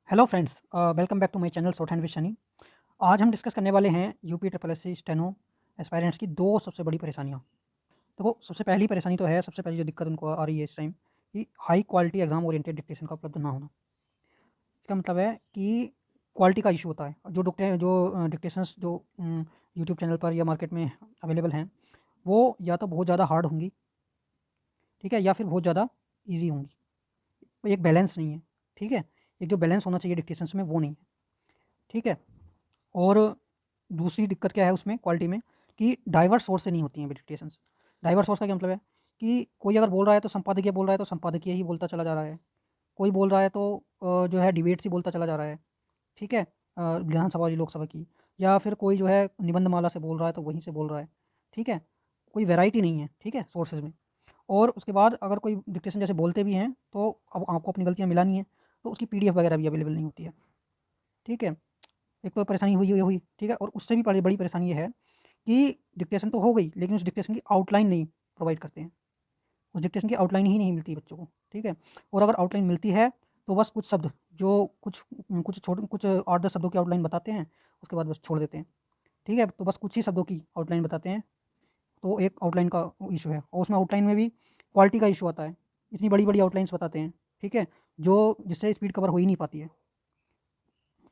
Hello friends, welcome back to my channel short hand with Shani. आज हम discuss करने वाले हैं UP triple SC steno aspirants की दो सबसे बड़ी परेशानियां। देखो, सबसे पहली परेशानी तो है, सबसे पहली जो दिक्कत उनको आ रही है इस टाइम कि high quality exam oriented dictation का उपलब्ध ना होना। इसका मतलब है कि क्वालिटी का इशू होता है। जो डिक्टेशंस जो यूट्यूब चैनल पर या मार्केट में अवेलेबल हैं, वो या तो बहुत ज़्यादा हार्ड होंगी, ठीक है, या फिर बहुत ज़्यादा ईजी होंगी। एक बैलेंस नहीं है, ठीक है। एक जो बैलेंस होना चाहिए डिक्टेशंस में वो नहीं है, ठीक है। और दूसरी दिक्कत क्या है उसमें क्वालिटी में कि डाइवर्स सोर्स से नहीं होती हैं मेडिटेशंस। डाइवर्स सोर्स का क्या मतलब है कि कोई अगर बोल रहा है तो संपादकीय बोल रहा है तो संपादकीय ही बोलता चला जा रहा है। कोई बोल रहा है तो जो है डिबेट्स ही बोलता चला जा रहा है, ठीक है, विधानसभा वाली लोकसभा की। या फिर कोई जो है निबंध माला से बोल रहा है तो वहीं से बोल रहा है, ठीक है। कोई वैरायटी नहीं है, ठीक है, सोर्सेज में। और उसके बाद अगर कोई डिक्टेशन जैसे बोलते भी हैं तो अब आपको अपनी गलतियाँ मिलानी है, तो उसकी पीडीएफ वगैरह भी अवेलेबल नहीं होती है, ठीक है। एक तो परेशानी हुई ये हुई, ठीक है। और उससे भी बड़ी बड़ी परेशानी ये है कि डिक्टेशन तो हो गई, लेकिन उस डिक्टेशन की आउटलाइन नहीं प्रोवाइड करते हैं। उस डिक्टेशन की आउटलाइन ही नहीं मिलती बच्चों को, ठीक है। और अगर आउटलाइन मिलती है तो बस कुछ शब्द, जो कुछ कुछ 8-10 शब्दों की आउटलाइन बताते हैं, उसके बाद बस छोड़ देते हैं, ठीक है। तो बस कुछ ही शब्दों की आउटलाइन बताते हैं। तो एक आउटलाइन का इशू है, और उसमें आउटलाइन में भी क्वालिटी का इशू आता है। इतनी बड़ी बड़ी आउटलाइंस बताते हैं, ठीक है, जो जिससे स्पीड कवर हो ही नहीं पाती है,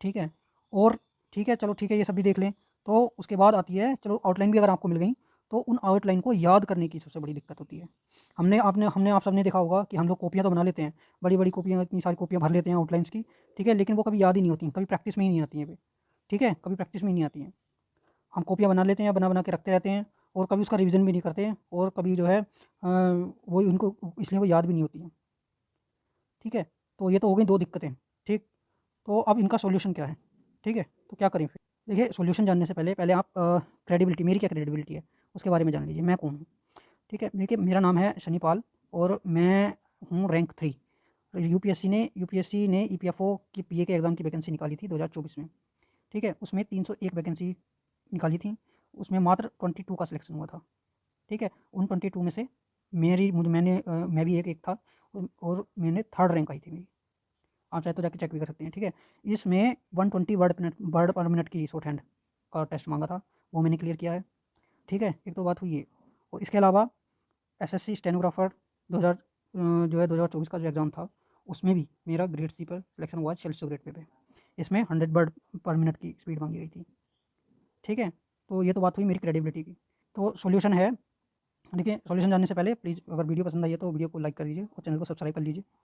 ठीक है। और ठीक है, चलो ठीक है, ये सब भी देख लें। तो उसके बाद आती है, चलो आउटलाइन भी अगर आपको मिल गई, तो उन आउटलाइन को याद करने की सबसे बड़ी दिक्कत होती है। हमने आप सबने देखा होगा कि हम लोग कॉपियाँ तो बना लेते हैं, बड़ी बड़ी कॉपियाँ, इतनी सारी कॉपियाँ भर लेते हैं आउटलाइंस की, ठीक है, लेकिन वो कभी याद ही नहीं होती, कभी प्रैक्टिस में ही नहीं आती हैं वे, ठीक है, कभी प्रैक्टिस में ही नहीं आती हैं। हम कॉपियाँ बना लेते हैं या बना बना के रखते रहते हैं, और कभी उसका रिविज़न भी नहीं करते हैं, और कभी जो है वो उनको इसलिए वो याद भी नहीं होती हैं, ठीक है। तो ये तो हो गई दो दिक्कतें, ठीक। तो अब इनका सॉल्यूशन क्या है, ठीक है। तो क्या करें फिर? देखिए, सॉल्यूशन जानने से पहले पहले आप क्रेडिबिलिटी, मेरी क्या क्रेडिबिलिटी है उसके बारे में जान लीजिए, मैं कौन हूँ, ठीक है। देखिए, मेरा नाम है शनिपाल, और मैं हूँ रैंक 3। यूपीएससी ने ईपीएफओ की पीए के एग्ज़ाम की वैकेंसी निकाली थी 2024 में, ठीक है। उसमें 301 वैकेंसी निकाली थी, उसमें मात्र 22 का सिलेक्शन हुआ था, ठीक है। उन 22 में से मैं भी एक था, और मैंने थर्ड रैंक आई थी मेरी। आप चाहे तो जाके चेक भी कर सकते हैं, ठीक है। इसमें 120 वर्ड पर मिनट की शॉर्ट हैंड का टेस्ट मांगा था, वो मैंने क्लियर किया है, ठीक है। एक तो बात हुई ये। और इसके अलावा एसएससी स्टेनोग्राफर 2000 जो है 2024 का जो एग्ज़ाम था, उसमें भी मेरा ग्रेड सी पर सिलेक्शन हुआ, 4600 ग्रेड पे। इसमें 100 वर्ड पर मिनट की स्पीड मांगी गई थी, ठीक है। तो ये तो बात हुई मेरी क्रेडिबिलिटी की। तो सॉल्यूशन है, देखिए, सॉल्यूशन जानने से पहले प्लीज़, अगर वीडियो पसंद आई है तो वीडियो को लाइक कर दीजिए और चैनल को सब्सक्राइब कर लीजिए।